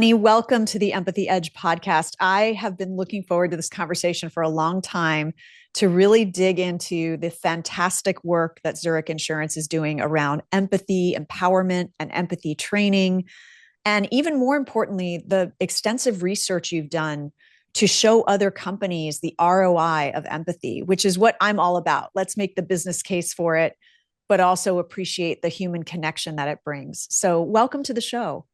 Conny, welcome to the Empathy Edge podcast. I have been looking forward to this conversation for a long time to really dig into the fantastic work that Zurich Insurance is doing around empathy, empowerment, and empathy training. And even more importantly, the extensive research you've done to show other companies the ROI of empathy, which is what I'm all about. Let's make the business case for it, but also appreciate the human connection that it brings. So welcome to the show.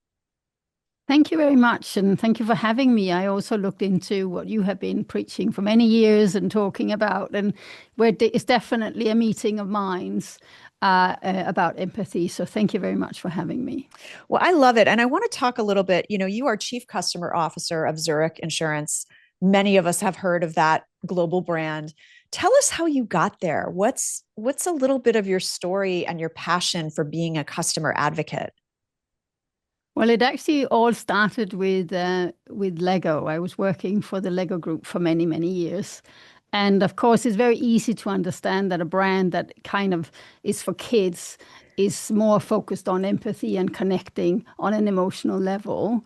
Thank you very much, and thank you for having me. I also looked into what you have been preaching for many years and talking about, and it's definitely a meeting of minds about empathy. So thank you very much for having me. Well, I love it. And I want to talk a little bit, you are Chief Customer Officer of Zurich Insurance. Many of us have heard of that global brand. Tell us how you got there. What's a little bit of your story and your passion for being a customer advocate? Well, it actually all started with Lego. I was working for the Lego Group for many, many years. And of course, it's very easy to understand that a brand that kind of is for kids is more focused on empathy and connecting on an emotional level.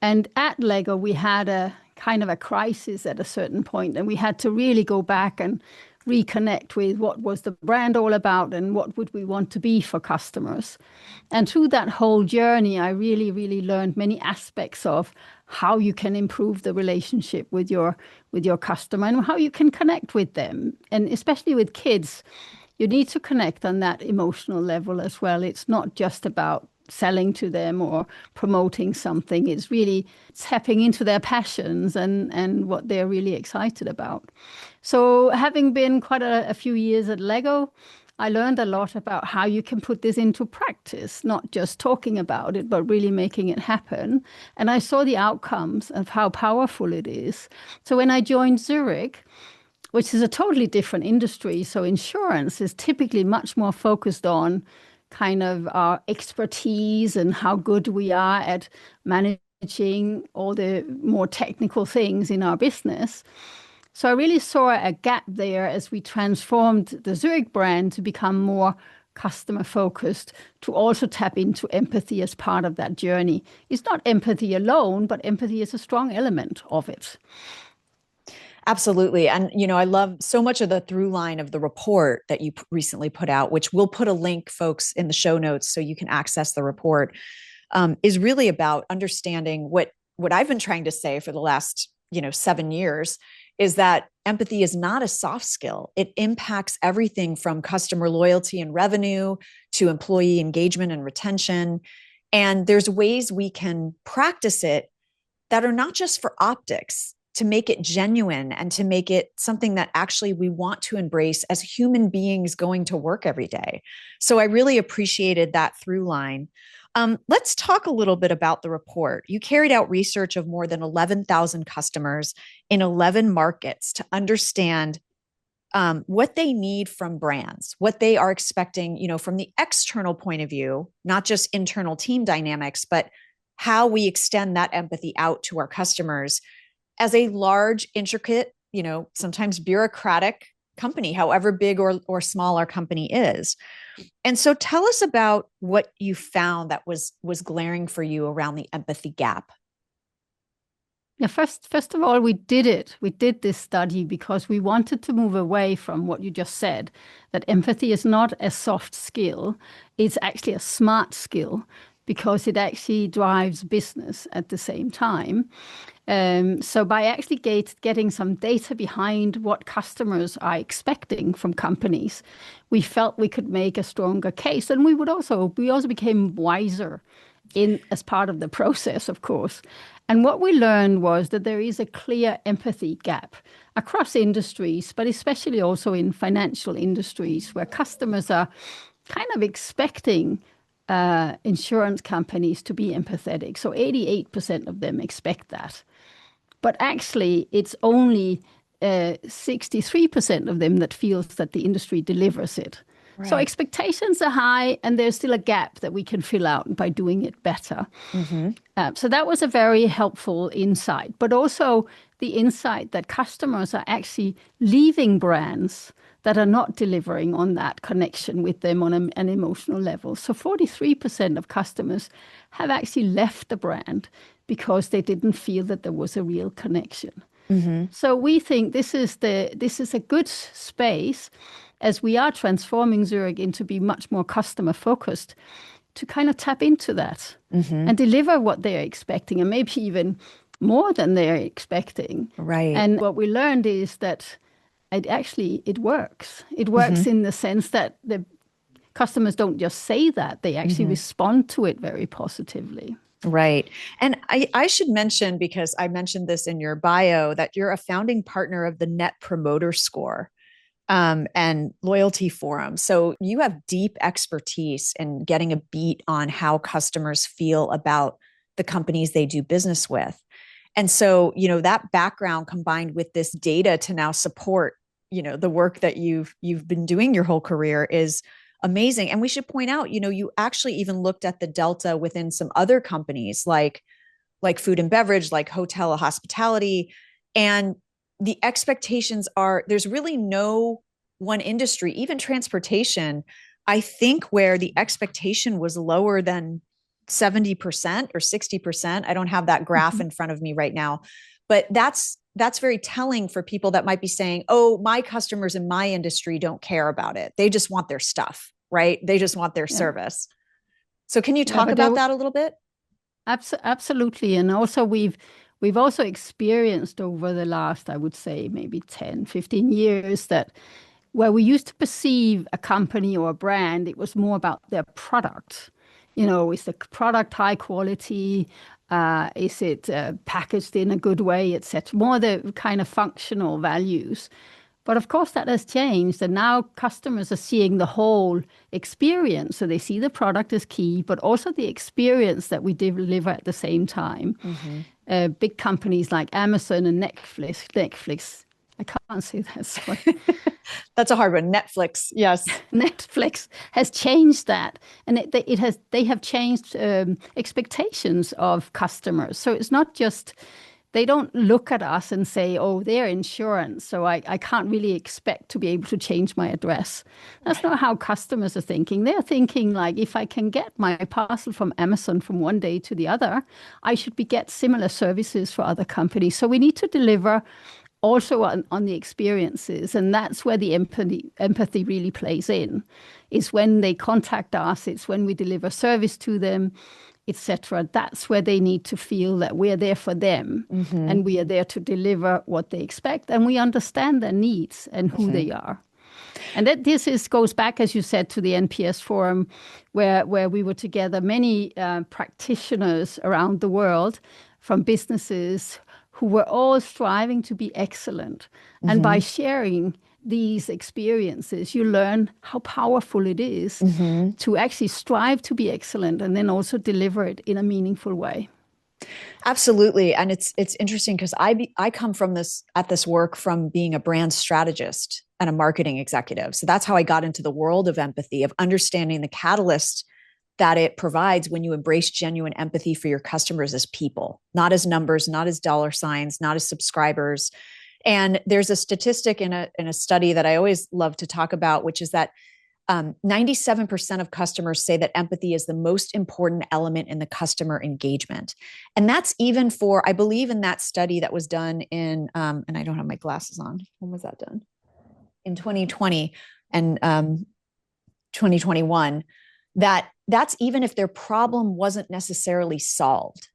And at Lego, we had a kind of a crisis at a certain point, and we had to really go back and reconnect with what was the brand all about and what would we want to be for customers. And through that whole journey, I really, really learned many aspects of how you can improve the relationship with your customer and how you can connect with them. And especially with kids, you need to connect on that emotional level as well. It's not just about selling to them or promoting something. It's really tapping into their passions and what they're really excited about. So having been quite a few years at Lego, I learned a lot about how you can put this into practice, not just talking about it, but really making it happen. And I saw the outcomes of how powerful it is. So when I joined Zurich, which is a totally different industry, so insurance is typically much more focused on kind of our expertise and how good we are at managing all the more technical things in our business. So I really saw a gap there as we transformed the Zurich brand to become more customer focused, to also tap into empathy as part of that journey. It's not empathy alone, but empathy is a strong element of it. Absolutely. And, I love so much of the through line of the report that you recently put out, which we'll put a link, folks, in the show notes so you can access the report, is really about understanding what I've been trying to say for the last, 7 years, is that empathy is not a soft skill. It impacts everything from customer loyalty and revenue to employee engagement and retention. And there's ways we can practice it that are not just for optics, to make it genuine and to make it something that actually we want to embrace as human beings going to work every day. So I really appreciated that through line. Let's talk a little bit about the report. You carried out research of more than 11,000 customers in 11 markets to understand what they need from brands, what they are expecting, from the external point of view, not just internal team dynamics, but how we extend that empathy out to our customers as a large, intricate, sometimes bureaucratic company, however big or small our company is. And so tell us about what you found that was glaring for you around the empathy gap. Yeah, first of all, we did it. We did this study because we wanted to move away from what you just said, that empathy is not a soft skill. It's actually a smart skill because it actually drives business at the same time. So by actually getting some data behind what customers are expecting from companies, we felt we could make a stronger case. And we also became wiser as part of the process, of course. And what we learned was that there is a clear empathy gap across industries, but especially also in financial industries where customers are kind of expecting insurance companies to be empathetic. So 88% of them expect that. But actually, it's only 63% of them that feels that the industry delivers it. Right. So expectations are high, and there's still a gap that we can fill out by doing it better. Mm-hmm. So that was a very helpful insight, but also the insight that customers are actually leaving brands that are not delivering on that connection with them on an emotional level. So 43% of customers have actually left the brand because they didn't feel that there was a real connection. Mm-hmm. So we think this is a good space, as we are transforming Zurich into be much more customer focused, to kind of tap into that and deliver what they're expecting, and maybe even more than they're expecting. Right. And what we learned is that it works. It works in the sense that the customers don't just say that, they actually respond to it very positively. Right. And I should mention, because I mentioned this in your bio, that you're a founding partner of the Net Promoter Score and Loyalty Forum. So you have deep expertise in getting a beat on how customers feel about the companies they do business with. And so, that background combined with this data to now support, the work that you've been doing your whole career is amazing. And we should point out, you actually even looked at the delta within some other companies like food and beverage, like hotel or hospitality. And the expectations are, there's really no one industry, even transportation, I think, where the expectation was lower than 70% or 60%. I don't have that graph in front of me right now, but that's very telling for people that might be saying, oh, my customers in my industry don't care about it. They just want their stuff, right? They just want their service. So can you talk about that a little bit? Absolutely. And also we've also experienced over the last, I would say, maybe 10, 15 years that where we used to perceive a company or a brand, it was more about their product. Is the product high quality? Is it packaged in a good way, etc.? More the kind of functional values. But of course, that has changed. And now customers are seeing the whole experience. So they see the product as key, but also the experience that we deliver at the same time. Big companies like Amazon and Netflix. I can't say that. Sorry. That's a hard one. Netflix. Yes. Netflix has changed that. And they have changed expectations of customers. So it's not just, they don't look at us and say, oh, they're insurance, so I can't really expect to be able to change my address. That's not how customers are thinking. They're thinking like, if I can get my parcel from Amazon from one day to the other, I should get similar services for other companies. So we need to deliver also on the experiences. And that's where the empathy really plays in, is when they contact us, it's when we deliver service to them, etc. That's where they need to feel that we're there for them and we are there to deliver what they expect, and we understand their needs and who they are. And that goes back, as you said, to the NPS forum, where we were together, many practitioners around the world from businesses who were all striving to be excellent. And by sharing these experiences, you learn how powerful it is to actually strive to be excellent and then also deliver it in a meaningful way. Absolutely. And it's interesting because I come from this work from being a brand strategist and a marketing executive. So that's how I got into the world of empathy, of understanding the catalyst that it provides when you embrace genuine empathy for your customers as people, not as numbers, not as dollar signs, not as subscribers. And there's a statistic in a study that I always love to talk about, which is that 97% of customers say that empathy is the most important element in the customer engagement. And that's even for, I believe in that study that was done in, and I don't have my glasses on. When was that done? In 2020 and 2021. That's even if their problem wasn't necessarily solved.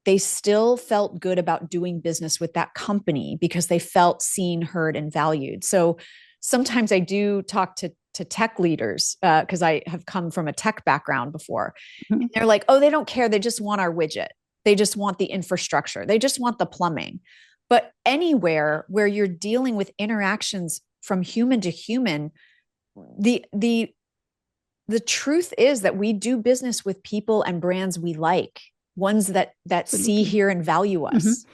They still felt good about doing business with that company because they felt seen, heard, and valued. So sometimes I do talk to tech leaders because I have come from a tech background before. And they're like, oh, they don't care. They just want our widget. They just want the infrastructure. They just want the plumbing. But anywhere where you're dealing with interactions from human to human, the truth is that we do business with people and brands we like, ones that see, hear, and value us.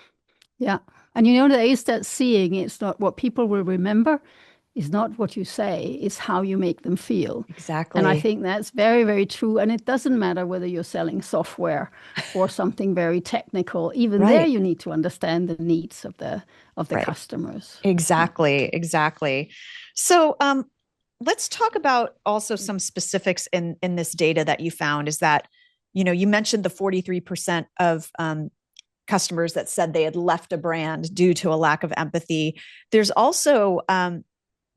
Yeah. And there is that seeing. It's not what people will remember. It's not what you say. It's how you make them feel. Exactly. And I think that's very, very true. And it doesn't matter whether you're selling software or something very technical. Even there, you need to understand the needs of the customers. Exactly. So, let's talk about also some specifics in this data that you found. Is that, you mentioned the 43% of customers that said they had left a brand due to a lack of empathy. There's also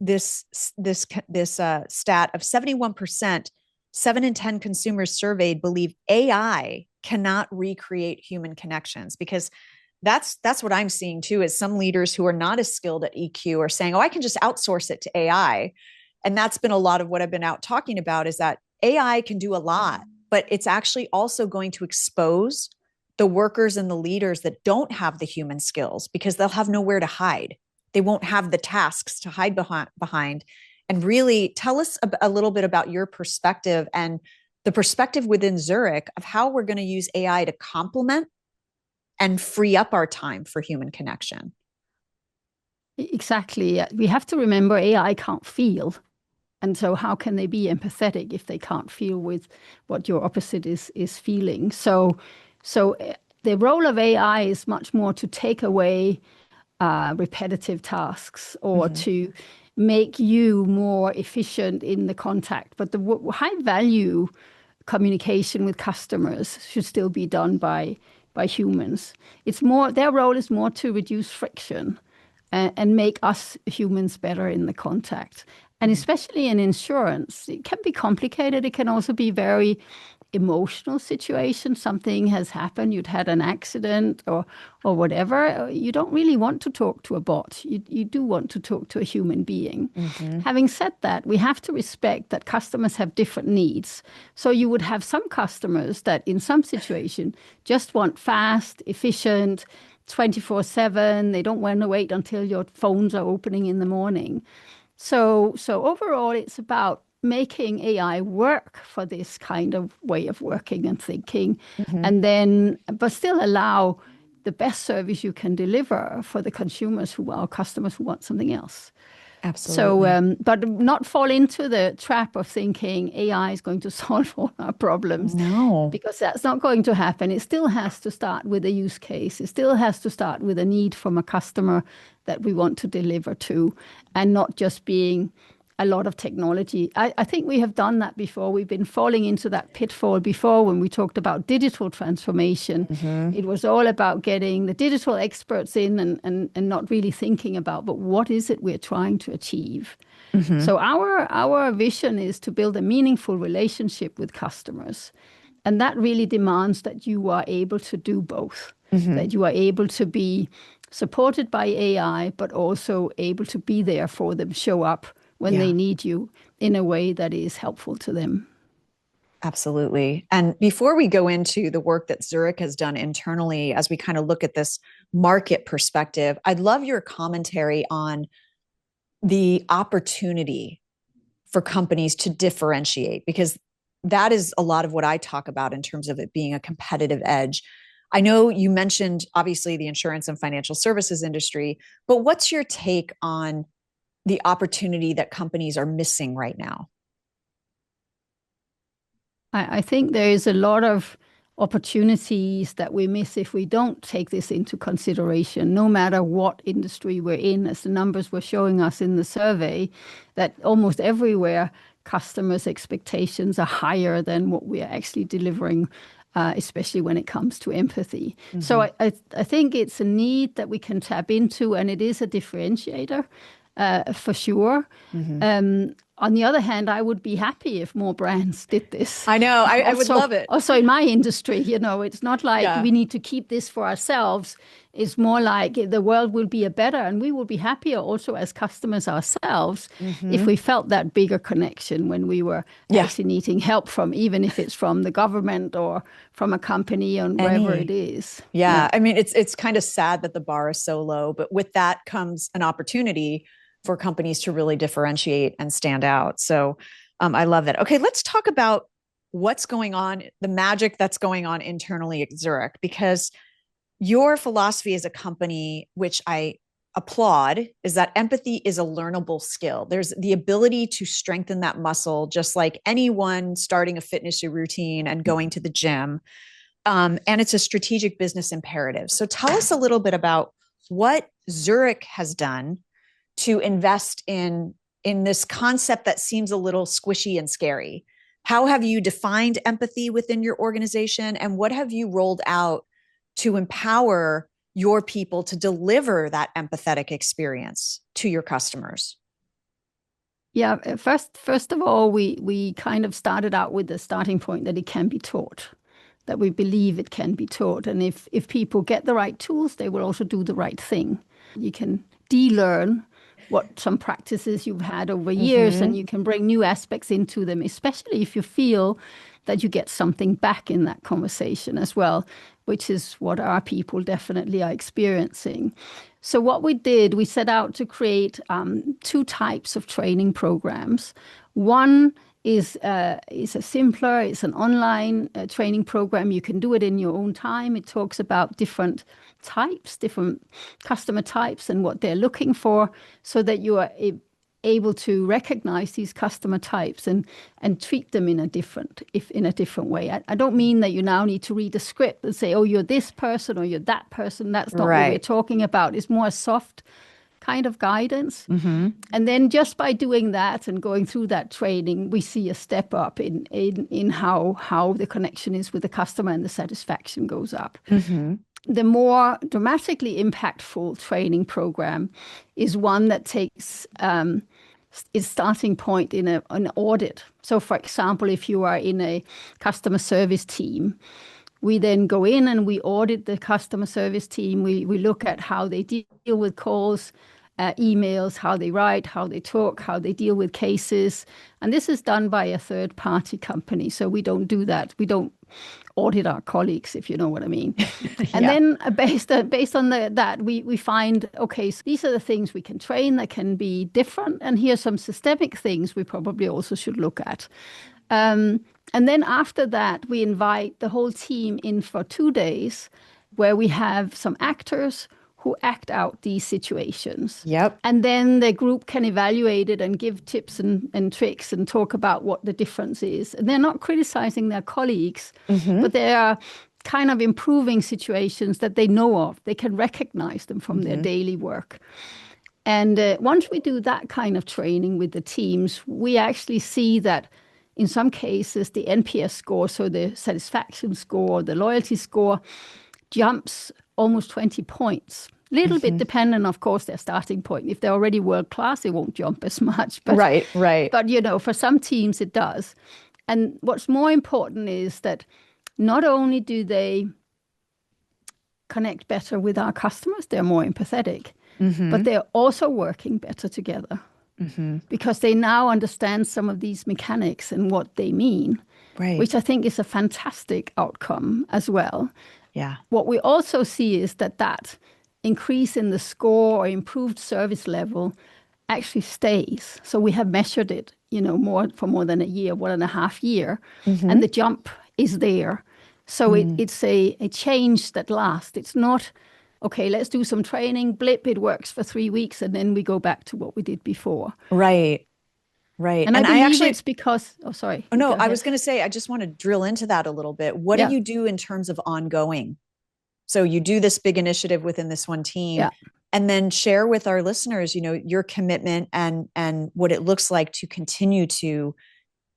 this stat of 71%, 7 in 10 consumers surveyed believe AI cannot recreate human connections, because that's what I'm seeing too, is some leaders who are not as skilled at EQ are saying, oh, I can just outsource it to AI. And that's been a lot of what I've been out talking about, is that AI can do a lot, but it's actually also going to expose the workers and the leaders that don't have the human skills, because they'll have nowhere to hide. They won't have the tasks to hide behind. And really tell us a little bit about your perspective and the perspective within Zurich of how we're going to use AI to complement and free up our time for human connection. Exactly. We have to remember AI can't feel. And so how can they be empathetic if they can't feel with what your opposite is feeling? So the role of AI is much more to take away repetitive tasks, or to make you more efficient in the contact. But the high value communication with customers should still be done by humans. It's more, their role is more to reduce friction and make us humans better in the contact. And especially in insurance, it can be complicated. It can also be very emotional situation. Something has happened, you'd had an accident or whatever. You don't really want to talk to a bot. You do want to talk to a human being. Having said that, we have to respect that customers have different needs. So you would have some customers that in some situation just want fast, efficient, 24/7. They don't want to wait until your phones are opening in the morning. So overall, it's about making AI work for this kind of way of working and thinking, and then, but still allow the best service you can deliver for the consumers who are customers who want something else. Absolutely. So, but not fall into the trap of thinking AI is going to solve all our problems. No. Because that's not going to happen. It still has to start with a use case. It still has to start with a need from a customer that we want to deliver to, and not just being a lot of technology. I think we have done that before. We've been falling into that pitfall before when we talked about digital transformation. It was all about getting the digital experts in and not really thinking about, but what is it we're trying to achieve? So our vision is to build a meaningful relationship with customers. And that really demands that you are able to do both, that you are able to be supported by AI, but also able to be there for them, show up when they need you in a way that is helpful to them. Absolutely. And before we go into the work that Zurich has done internally, as we kind of look at this market perspective, I'd love your commentary on the opportunity for companies to differentiate, because that is a lot of what I talk about in terms of it being a competitive edge. I know you mentioned, obviously, the insurance and financial services industry, but what's your take on the opportunity that companies are missing right now? I think there is a lot of opportunities that we miss if we don't take this into consideration, no matter what industry we're in, as the numbers were showing us in the survey, that almost everywhere customers' expectations are higher than what we are actually delivering, especially when it comes to empathy. So I think it's a need that we can tap into, and it is a differentiator. For sure. On the other hand, I would be happy if more brands did this. I know. I would love it. Also in my industry, it's not like we need to keep this for ourselves. It's more like the world will be a better, and we will be happier also as customers ourselves if we felt that bigger connection when we were actually needing help from, even if it's from the government or from a company or wherever it is. Yeah. I mean, it's kind of sad that the bar is so low, but with that comes an opportunity for companies to really differentiate and stand out. So I love that. Okay, let's talk about what's going on, the magic that's going on internally at Zurich, because your philosophy as a company, which I applaud, is that empathy is a learnable skill. There's the ability to strengthen that muscle, just like anyone starting a fitness routine and going to the gym. And it's a strategic business imperative. So tell us a little bit about what Zurich has done to invest in this concept that seems a little squishy and scary. How have you defined empathy within your organization, and what have you rolled out to empower your people to deliver that empathetic experience to your customers? Yeah, first of all, we kind of started out with the starting point that it can be taught, that we believe it can be taught. And if people get the right tools, they will also do the right thing. You can de-learn what some practices you've had over years, and you can bring new aspects into them, especially if you feel that you get something back in that conversation as well, which is what our people definitely are experiencing. So what we did, we set out to create 2 types of training programs. One is a simpler, it's an online training program. You can do it in your own time. It talks about different types, different customer types and what they're looking for, so that you are able to recognize these customer types and treat them in a different way. I don't mean that you now need to read a script and say, oh, you're this person or you're that person. That's not what we're talking about. It's more a soft kind of guidance. And then just by doing that and going through that training, we see a step up in how the connection is with the customer and the satisfaction goes up. The more dramatically impactful training program is one that takes its starting point in an audit. So, for example, if you are in a customer service team, we then go in and we audit the customer service team. We look at how they deal with calls, emails, how they write, how they talk, how they deal with cases. And this is done by a third-party company. So we don't do that. We don't audit our colleagues, if you know what I mean. And then based on that, we find, okay, so these are the things we can train that can be different. And here's some systemic things we probably also should look at. And then after that, we invite the whole team in for 2 days where we have some actors who act out these situations. And then the group can evaluate it and give tips and tricks and talk about what the difference is. And they're not criticizing their colleagues, but they are kind of improving situations that they know of. They can recognize them from their daily work. And once we do that kind of training with the teams, we actually see that in some cases, the NPS score, so the satisfaction score, the loyalty score, jumps almost 20 points. Little bit dependent, of course, their starting point. If they're already world-class, it won't jump as much. But, But, you know, for some teams, it does. And what's more important is that not only do they connect better with our customers, they're more empathetic, but they're also working better together because they now understand some of these mechanics and what they mean, which I think is a fantastic outcome as well. What we also see is that increase in the score or improved service level actually stays. So we have measured it, you know, for more than a year, 1.5 years, and the jump is there. So it's a change that lasts. It's not, okay, let's do some training, blip, it works for 3 weeks, and then we go back to what we did before. Right. And I believe it's because, I was going to say, I just want to drill into that a little bit. What do you do in terms of ongoing? So you do this big initiative within this one team, and then share with our listeners, you know, your commitment and what it looks like to continue to,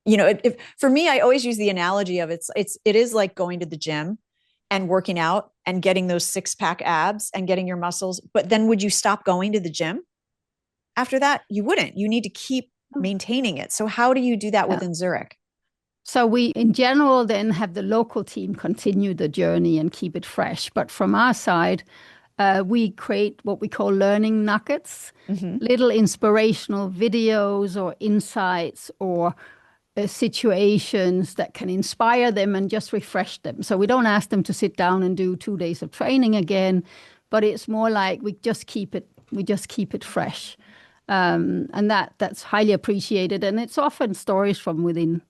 you know, for me, I always use the analogy of it is like going to the gym and working out and getting those 6-pack abs and getting your muscles. But then would you stop going to the gym after that? You wouldn't. You need to keep maintaining it. So how do you do that within Zurich? So we, in general, then have the local team continue the journey and keep it fresh. But from our side, we create what we call learning nuggets, little inspirational videos or insights or situations that can inspire them and just refresh them. So we don't ask them to sit down and do 2 days of training again, but it's more like we just keep it fresh. And that's highly appreciated. And it's often stories from within.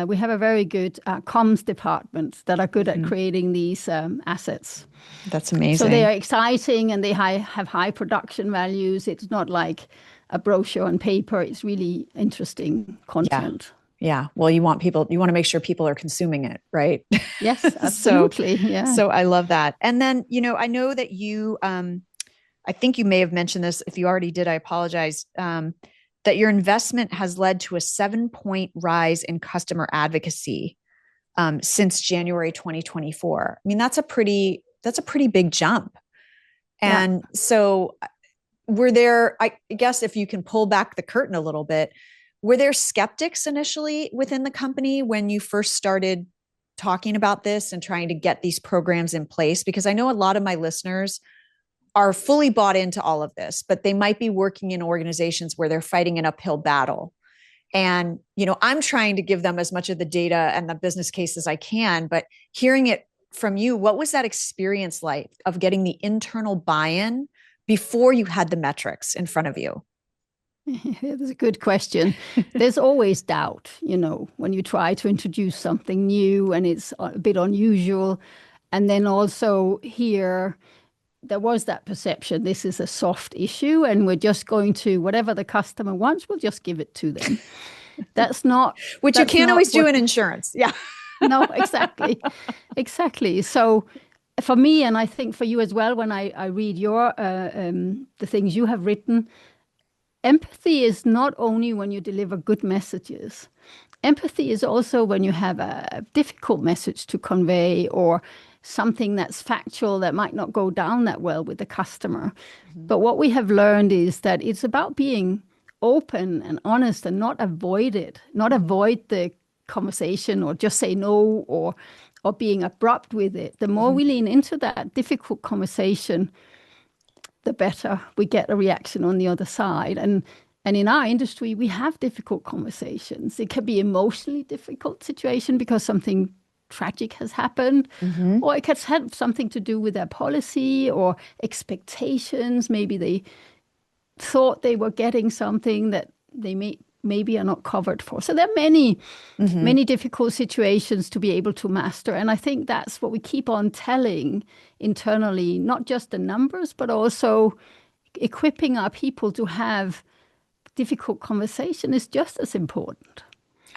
We have a very good comms department that are good at creating these assets. That's amazing. So they are exciting and they have high production values. It's not like a brochure on paper. It's really interesting content. Yeah. Well, you want to make sure people are consuming it, right? Yes, absolutely. So I love that. And then, you know, I know that you, I think you may have mentioned this. If you already did, I apologize. That your investment has led to a 7-point rise in customer advocacy since January 2024. I mean, that's a pretty that's a pretty big jump. And so were there, I guess if you can pull back the curtain a little bit, were there skeptics initially within the company when you first started talking about this and trying to get these programs in place? Because I know a lot of my listeners are fully bought into all of this, but they might be working in organizations where they're fighting an uphill battle. And, I'm trying to give them as much of the data and the business case as I can, but hearing it from you, what was that experience like of getting the internal buy-in before you had the metrics in front of you? That's a good question. There's always doubt, when you try to introduce something new and it's a bit unusual. And then also here, there was that perception, this is a soft issue and we're just going to, whatever the customer wants, we'll just give it to them. That's not... Which you can't always do in insurance. Yeah. No, exactly. Exactly. So for me, and I think for you as well, when I read the things you have written, empathy is not only when you deliver good messages. Empathy is also when you have a difficult message to convey or something that's factual that might not go down that well with the customer. Mm-hmm. But what we have learned is that it's about being open and honest and not avoid the conversation or just say no or being abrupt with it. The more we lean into that difficult conversation, the better we get a reaction on the other side. And in our industry, we have difficult conversations. It can be emotionally difficult situation because something tragic has happened, or it can have something to do with their policy or expectations. Maybe they thought they were getting something that they maybe are not covered for. So there are many difficult situations to be able to master. And I think that's what we keep on telling internally, not just the numbers, but also equipping our people to have difficult conversation is just as important.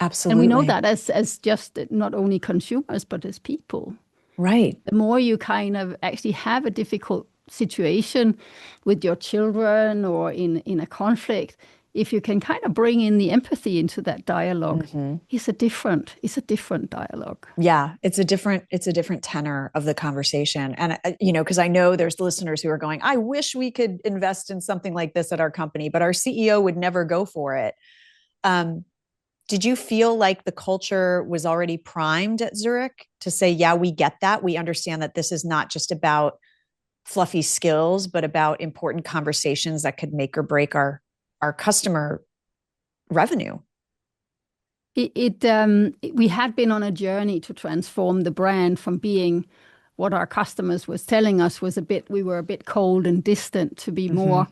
Absolutely. And we know that as just not only consumers, but as people. Right. The more you kind of actually have a difficult situation with your children or in a conflict, if you can kind of bring in the empathy into that dialogue, it's a different dialogue. Yeah, it's a different tenor of the conversation. And, because I know there's listeners who are going, I wish we could invest in something like this at our company, but our CEO would never go for it. Did you feel like the culture was already primed at Zurich to say, yeah, we get that. We understand that this is not just about fluffy skills, but about important conversations that could make or break our customer revenue? We had been on a journey to transform the brand from being what our customers was telling us was we were a bit cold and distant, to be more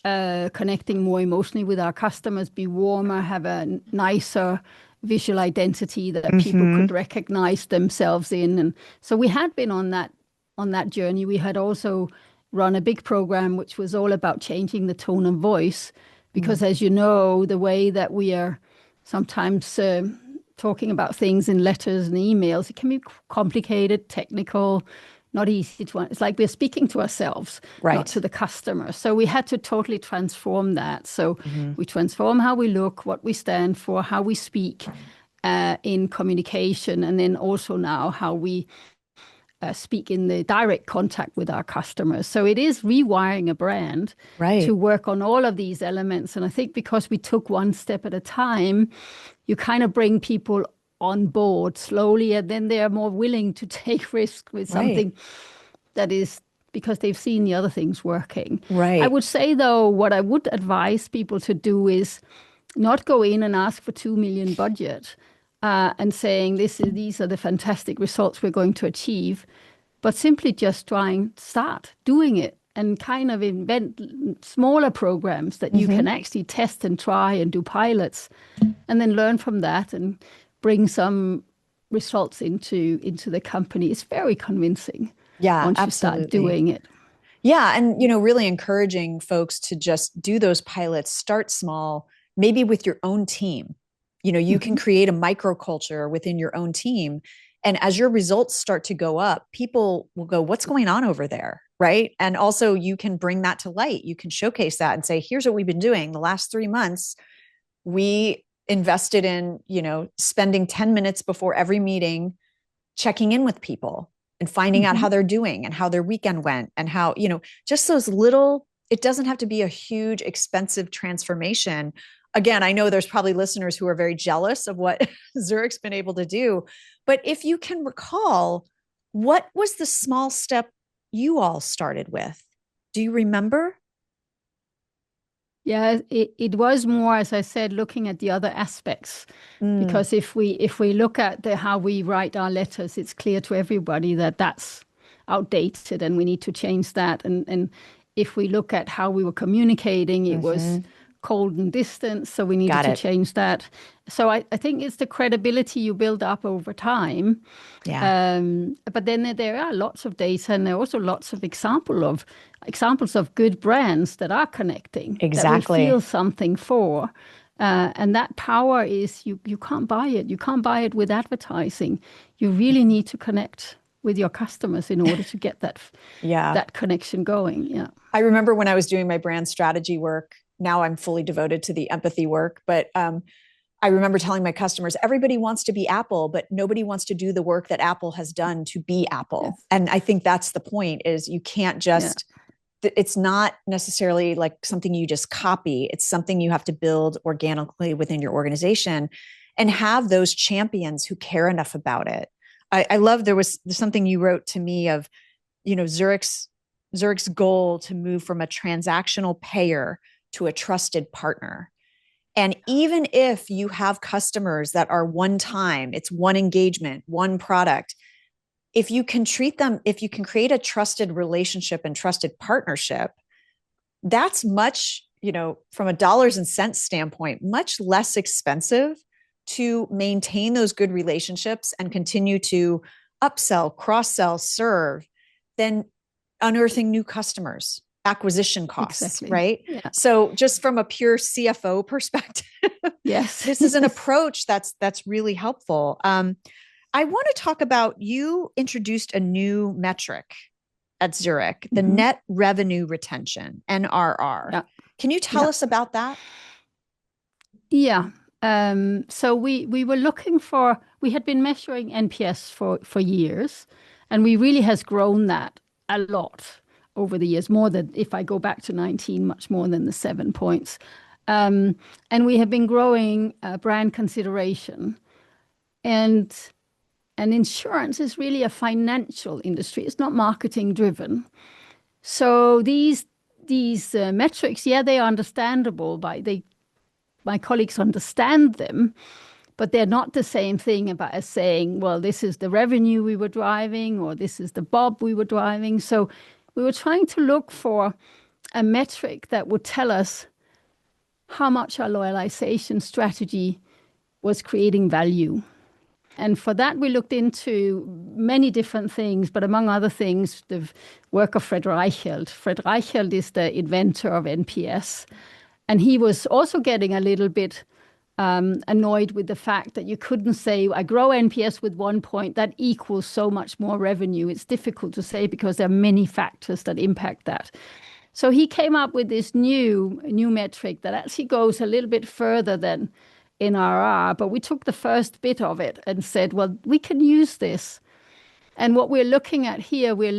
connecting more emotionally with our customers, be warmer, have a nicer visual identity that people could recognize themselves in. And so we had been on that journey. We had also run a big program which was all about changing the tone of voice, because as you know, the way that we are sometimes talking about things in letters and emails, it can be complicated, technical, not easy to. It's like we're speaking to ourselves, not to the customer. So we had to totally transform that. So we transform how we look, what we stand for, how we speak in communication, and then also now how we speak in the direct contact with our customers. So it is rewiring a brand to work on all of these elements. And I think because we took one step at a time, you kind of bring people on board slowly, and then they are more willing to take risk with something that is because they've seen the other things working. I would say, though, what I would advise people to do is not go in and ask for 2 million budget and saying these are the fantastic results we're going to achieve, but simply just start doing it and kind of invent smaller programs that you can actually test and try and do pilots, and then learn from that and bring some results into the company. It's very convincing. Yeah, once absolutely. You start doing it. Yeah, and really encouraging folks to just do those pilots, start small, maybe with your own team. You can create a microculture within your own team. And as your results start to go up, people will go, what's going on over there? Right. And also you can bring that to light. You can showcase that and say, here's what we've been doing the last 3 months. We invested in, spending 10 minutes before every meeting, checking in with people and finding out how they're doing and how their weekend went and how, just those little, it doesn't have to be a huge, expensive transformation. Again, I know there's probably listeners who are very jealous of what Zurich's been able to do, but if you can recall, what was the small step you all started with? Do you remember? Yeah, it was more, as I said, looking at the other aspects. Because if we look at how we write our letters, it's clear to everybody that that's outdated and we need to change that. And if we look at how we were communicating, it was cold and distant, so we needed to change that. So I think it's the credibility you build up over time. Yeah. But then there are lots of data, and there are also lots of examples of good brands that are connecting, that we feel something for. And that power is you can't buy it. You can't buy it with advertising. You really need to connect with your customers in order to get that connection going. Yeah. I remember when I was doing my brand strategy work, now I'm fully devoted to the empathy work, but I remember telling my customers, everybody wants to be Apple, but nobody wants to do the work that Apple has done to be Apple. Yes. And I think that's the point, is you can't just, it's not necessarily like something you just copy. It's something you have to build organically within your organization and have those champions who care enough about it. I love, there's something you wrote to me of, Zurich's goal to move from a transactional payer to a trusted partner. And even if you have customers that are one time, it's one engagement, one product, if you can create a trusted relationship and trusted partnership, that's much, from a dollars and cents standpoint, much less expensive to maintain those good relationships and continue to upsell, cross-sell, serve than unearthing new customers. Acquisition costs, right? Yeah. So just from a pure CFO perspective, yes, this is an approach that's really helpful. I want to talk about, you introduced a new metric at Zurich, the net revenue retention, NRR. Yeah. Can you tell us about that? Yeah. So we were looking we had been measuring NPS for years, and we really has grown that a lot over the years, more than, if I go back to 19, much more than the 7 points. And we have been growing brand consideration. And insurance is really a financial industry. It's not marketing driven. So these metrics, they are understandable. My colleagues understand them, but they're not the same thing as saying, well, this is the revenue we were driving, or this is the bob we were driving. So we were trying to look for a metric that would tell us how much our loyalization strategy was creating value. And for that, we looked into many different things, but among other things, the work of Fred Reichheld. Fred Reichheld is the inventor of NPS. And he was also getting a little bit annoyed with the fact that you couldn't say, I grow NPS with 1 point, that equals so much more revenue. It's difficult to say because there are many factors that impact that. So he came up with this new metric that actually goes a little bit further than NRR, but we took the first bit of it and said, well, we can use this. And what we're looking at here, we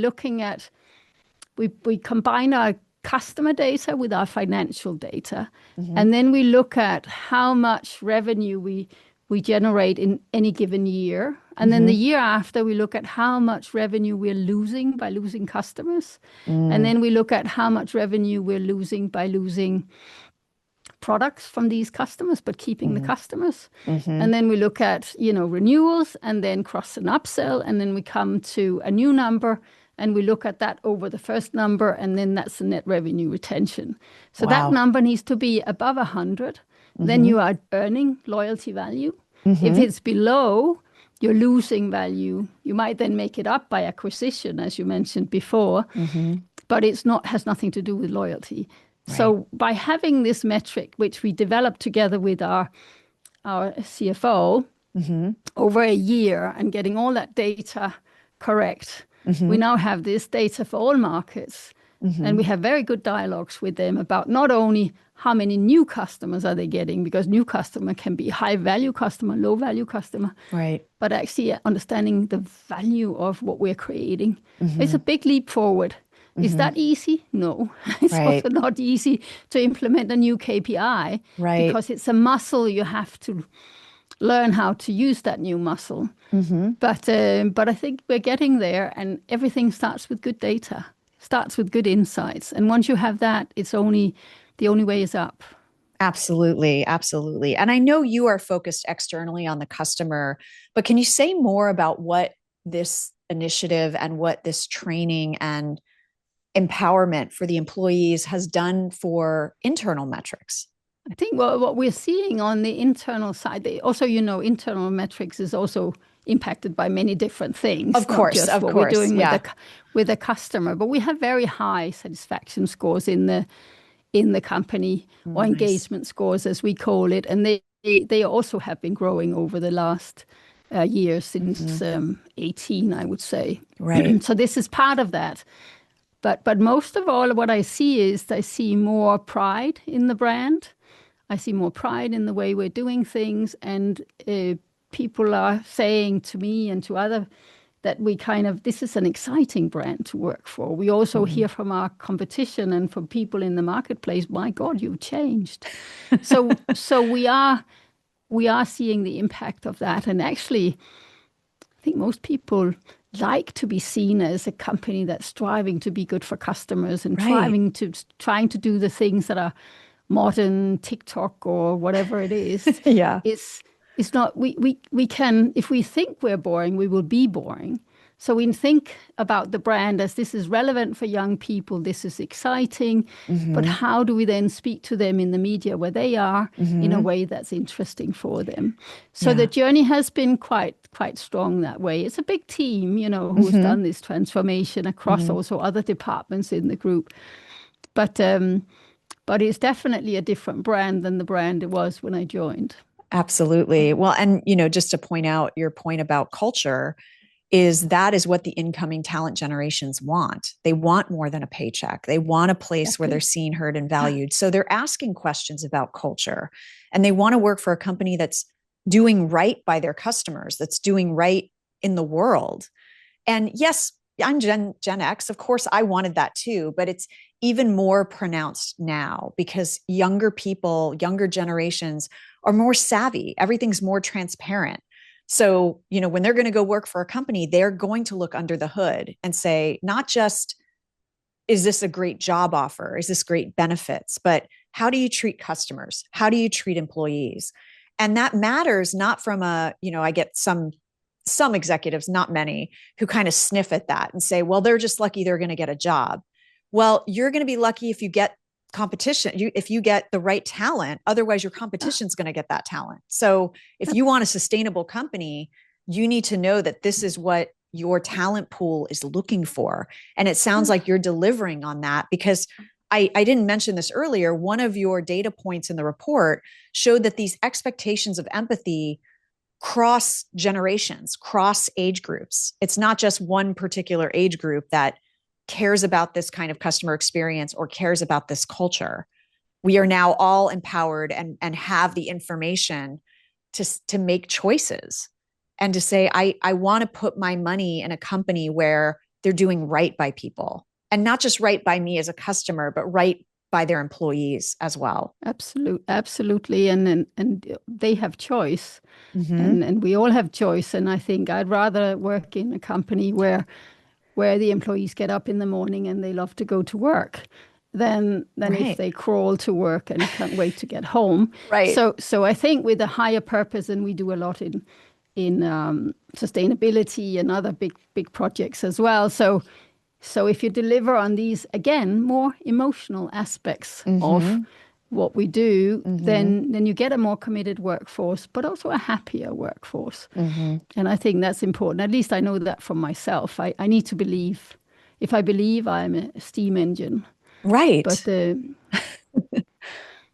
combine our customer data with our financial data. And then we look at how much revenue we generate in any given year. And then the year after, we look at how much revenue we're losing by losing customers. And then we look at how much revenue we're losing by losing products from these customers, but keeping the customers. And then we look at, renewals, and then cross and upsell. And then we come to a new number, and we look at that over the first number, and then that's the net revenue retention. So that number needs to be above 100. Then you are earning loyalty value. If it's below, you're losing value. You might then make it up by acquisition, as you mentioned before, but has nothing to do with loyalty. Right. So by having this metric, which we developed together with our CFO over a year, and getting all that data correct, we now have this data for all markets. And we have very good dialogues with them about not only how many new customers are they getting, because new customer can be high value customer, low value customer, Right. but actually understanding the value of what we're creating. Mm-hmm. It's a big leap forward. Is that easy? No. It's Right. also not easy to implement a new KPI Right. because it's a muscle you have to learn how to use that new muscle. But I think we're getting there, and everything starts with good data, starts with good insights. And once you have that, the only way is up. Absolutely. Absolutely. And I know you are focused externally on the customer, but can you say more about what this initiative and what this training and empowerment for the employees has done for internal metrics? I think what we're seeing on the internal side, also, internal metrics is also impacted by many different things, not just what we're doing with the customer. But we have very high satisfaction scores in the company, or engagement scores, as we call it, and they also have been growing over the last year, since 18, I would say. Right. So this is part of that. But most of all, what I see more pride in the brand. I see more pride in the way we're doing things, and people are saying to me and to others that this is an exciting brand to work for. We also hear from our competition and from people in the marketplace, my God, you've changed. So we are seeing the impact of that. And actually, I think most people like to be seen as a company that's striving to be good for customers and trying to do the things that are modern, TikTok or whatever it is. It's not, we can, if we think we're boring, we will be boring. So we think about the brand as this is relevant for young people, this is exciting, but how do we then speak to them in the media where they are in a way that's interesting for them? So the journey has been quite strong that way. It's a big team, who's done this transformation across also other departments in the group. But it's definitely a different brand than the brand it was when I joined. Absolutely. Well, and, just to point out your point about culture, that is what the incoming talent generations want. They want more than a paycheck. They want a place where they're seen, heard, and valued. So they're asking questions about culture, and they want to work for a company that's doing right by their customers, that's doing right in the world. And yes, I'm Gen X. Of course, I wanted that too, but it's even more pronounced now because younger people, younger generations are more savvy. Everything's more transparent. So, when they're going to go work for a company, they're going to look under the hood and say, not just, is this a great job offer? Is this great benefits? But how do you treat customers? How do you treat employees? And that matters not from I get some executives, not many, who kind of sniff at that and say, well, they're just lucky they're going to get a job. Well, you're going to be lucky if you get competition, if you get the right talent. Otherwise, your competition's going to get that talent. So if you want a sustainable company, you need to know that this is what your talent pool is looking for. And it sounds like you're delivering on that, because I didn't mention this earlier. One of your data points in the report showed that these expectations of empathy cross generations, cross age groups. It's not just one particular age group that cares about this kind of customer experience or cares about this culture. We are now all empowered and have the information to make choices and to say, I want to put my money in a company where they're doing right by people, and not just right by me as a customer, but right by their employees as well. Absolutely. And they have choice, and we all have choice. And I think I'd rather work in a company where the employees get up in the morning and they love to go to work than if they crawl to work and can't wait to get home. Right. So I think with a higher purpose, and we do a lot in sustainability and other big projects as well. So if you deliver on these, again, more emotional aspects of what we do, then you get a more committed workforce, but also a happier workforce. And I think that's important. At least I know that from myself. I need to believe. If I believe, I'm a steam engine. Right. But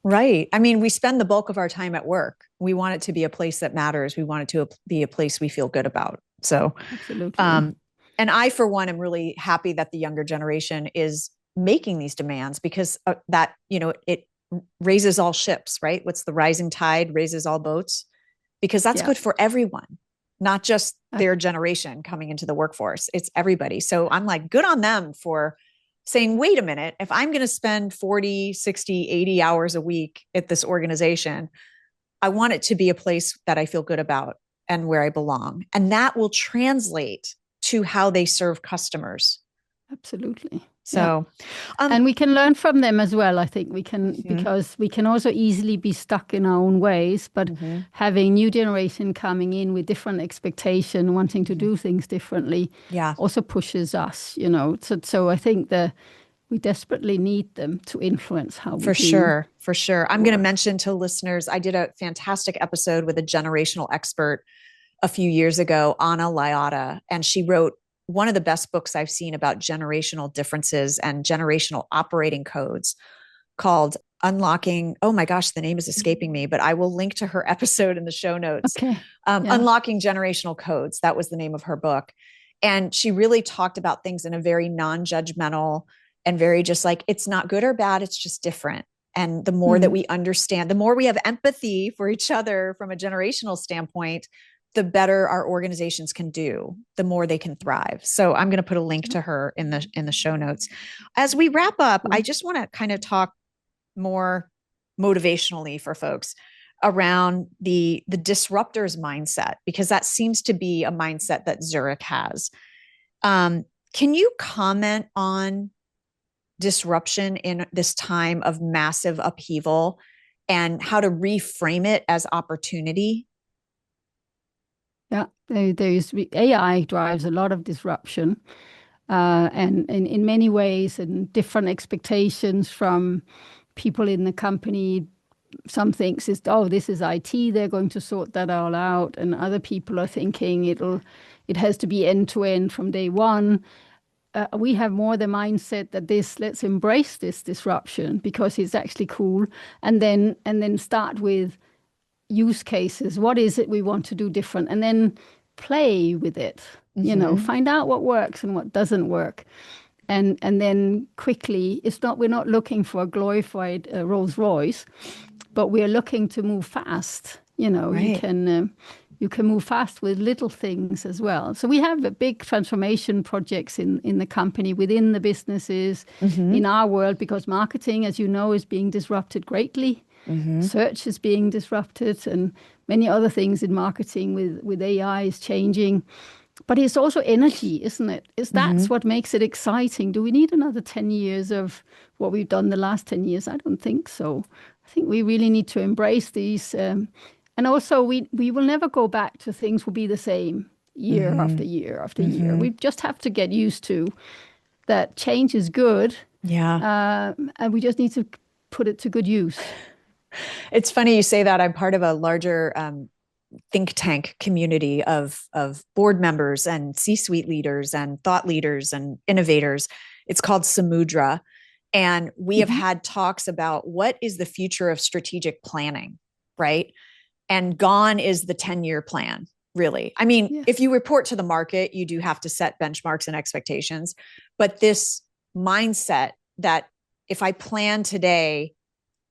right. I mean, we spend the bulk of our time at work. We want it to be a place that matters. We want it to be a place we feel good about. So, absolutely. And I, for one, am really happy that the younger generation is making these demands, because that, it raises all ships, right? What's the rising tide raises all boats, because that's good for everyone, not just their generation coming into the workforce. It's everybody. So I'm like, good on them for saying, wait a minute, if I'm going to spend 40, 60, 80 hours a week at this organization, I want it to be a place that I feel good about and where I belong. And that will translate to how they serve customers. Absolutely. So, and we can learn from them as well. I think we can, because we can also easily be stuck in our own ways, but having new generation coming in with different expectation, wanting to do things differently, also pushes us, So I think that we desperately need them to influence how we do. For sure. I'm going to mention to listeners, I did a fantastic episode with a generational expert a few years ago, Anna Liotta, and she wrote one of the best books I've seen about generational differences and generational operating codes, called Unlocking. Oh my gosh, the name is escaping me, but I will link to her episode in the show notes. Unlocking Generational Codes. That was the name of her book. And she really talked about things in a very non-judgmental and very just like, it's not good or bad, it's just different. And the more that we understand, the more we have empathy for each other from a generational standpoint, the better our organizations can do, the more they can thrive. So I'm going to put a link to her in the show notes. As we wrap up, I just want to kind of talk more motivationally for folks around the disruptors mindset, because that seems to be a mindset that Zurich has. Can you comment on disruption in this time of massive upheaval and how to reframe it as opportunity? Yeah, AI drives a lot of disruption, and in many ways, and different expectations from people in the company. Some thinks this is IT, they're going to sort that all out, and other people are thinking it has to be end to end from day one. We have more the mindset that let's embrace this disruption because it's actually cool, and then start with use cases. What is it we want to do different? And then play with it, find out what works and what doesn't work. And then quickly, we're not looking for a glorified Rolls Royce, but we're looking to move fast. Right. You can move fast with little things as well. So we have big transformation projects in the company, within the businesses, in our world, because marketing, as you know, is being disrupted greatly. Search is being disrupted, and many other things in marketing with AI is changing. But it's also energy, isn't it? That's what makes it exciting. Do we need another 10 years of what we've done the last 10 years? I don't think so. I think we really need to embrace these. And also, we will never go back to things will be the same year after year after year. We just have to get used to that change is good. Yeah. And we just need to put it to good use. It's funny you say that. I'm part of a larger think tank community of board members and C-suite leaders and thought leaders and innovators. It's called Samudra. And we have had talks about what is the future of strategic planning, right? And gone is the 10-year plan, really. I mean, if you report to the market, you do have to set benchmarks and expectations. But this mindset that if I plan today,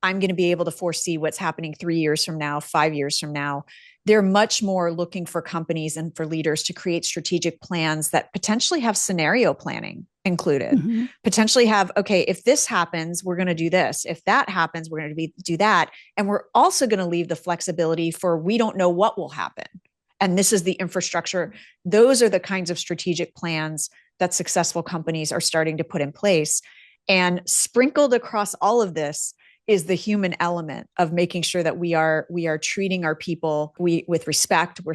I'm going to be able to foresee what's happening 3 years from now, 5 years from now. They're much more looking for companies and for leaders to create strategic plans that potentially have scenario planning included, potentially have, okay, if this happens, we're going to do this. If that happens, we're going to do that. And we're also going to leave the flexibility for, we don't know what will happen. And this is the infrastructure. Those are the kinds of strategic plans that successful companies are starting to put in place. And sprinkled across all of this is the human element of making sure that we are treating our people with respect. We're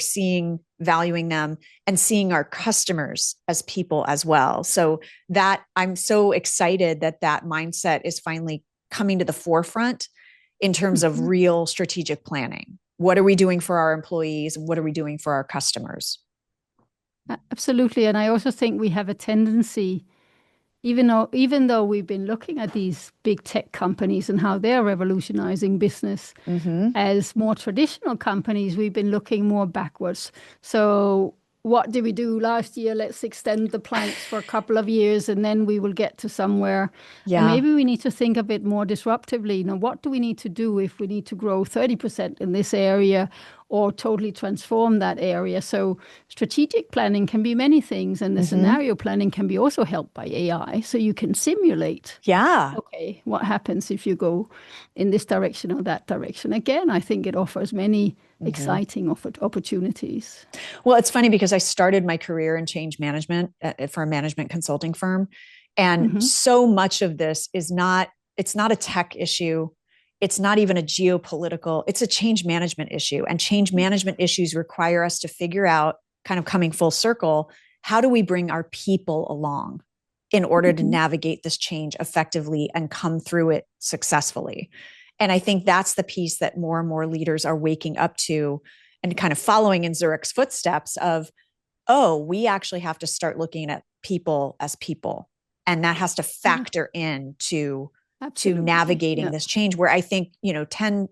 valuing them, and seeing our customers as people as well. So that I'm so excited that mindset is finally coming to the forefront in terms of real strategic planning. What are we doing for our employees? What are we doing for our customers? Absolutely. And I also think we have a tendency, even though we've been looking at these big tech companies and how they're revolutionizing business, as more traditional companies, we've been looking more backwards. So what did we do last year? Let's extend the planks for a couple of years and then we will get to somewhere. And Yeah. maybe we need to think a bit more disruptively. You know, what do we need to do if we need to grow 30% in this area or totally transform that area? So strategic planning can be many things, and the scenario planning can be also helped by AI. So you can simulate, Yeah. okay, what happens if you go in this direction or that direction? Again, I think it offers many exciting opportunities. Well, it's funny because I started my career in change management for a management consulting firm. And so much of this is it's not a tech issue. It's not even a geopolitical, it's a change management issue. And change management issues require us to figure out, kind of coming full circle, how do we bring our people along in order to navigate this change effectively and come through it successfully? And I think that's the piece that more and more leaders are waking up to and kind of following in Zurich's footsteps of, oh, we actually have to start looking at people as people. And that has to factor in to navigating this change, where I think, 10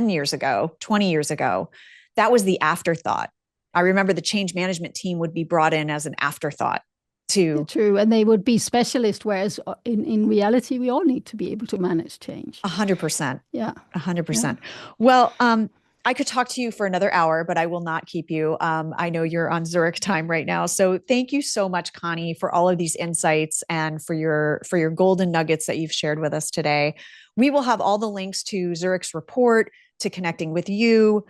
years ago, 20 years ago, that was the afterthought. I remember the change management team would be brought in as an afterthought. True. And they would be specialists, whereas in reality, we all need to be able to manage change. 100%. Yeah. 100%. Yeah. Well, I could talk to you for another hour, but I will not keep you. I know you're on Zurich time right now. So thank you so much, Conny, for all of these insights and for your golden nuggets that you've shared with us today. We will have all the links to Zurich's report, to connecting with you,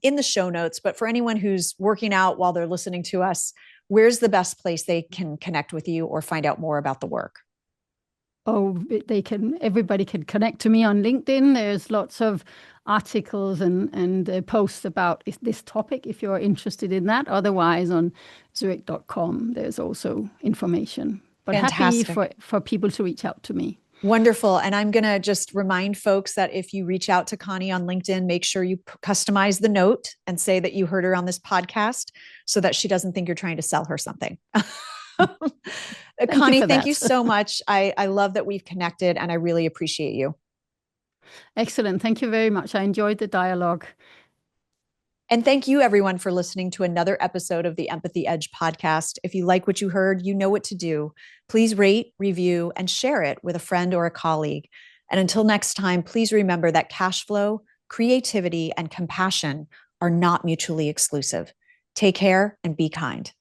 in the show notes. But for anyone who's working out while they're listening to us, where's the best place they can connect with you or find out more about the work? Oh, everybody can connect to me on LinkedIn. There's lots of articles and posts about this topic if you're interested in that. Otherwise, on Zurich.com, there's also information. But Fantastic. Happy for people to reach out to me. Wonderful. And I'm going to just remind folks that if you reach out to Conny on LinkedIn, make sure you customize the note and say that you heard her on this podcast so that she doesn't think you're trying to sell her something. Conny, thank you so much. I love that we've connected and I really appreciate you. Excellent. Thank you very much. I enjoyed the dialogue. And thank you, everyone, for listening to another episode of the Empathy Edge podcast. If you like what you heard, you know what to do. Please rate, review, and share it with a friend or a colleague. And until next time, please remember that cash flow, creativity, and compassion are not mutually exclusive. Take care and be kind.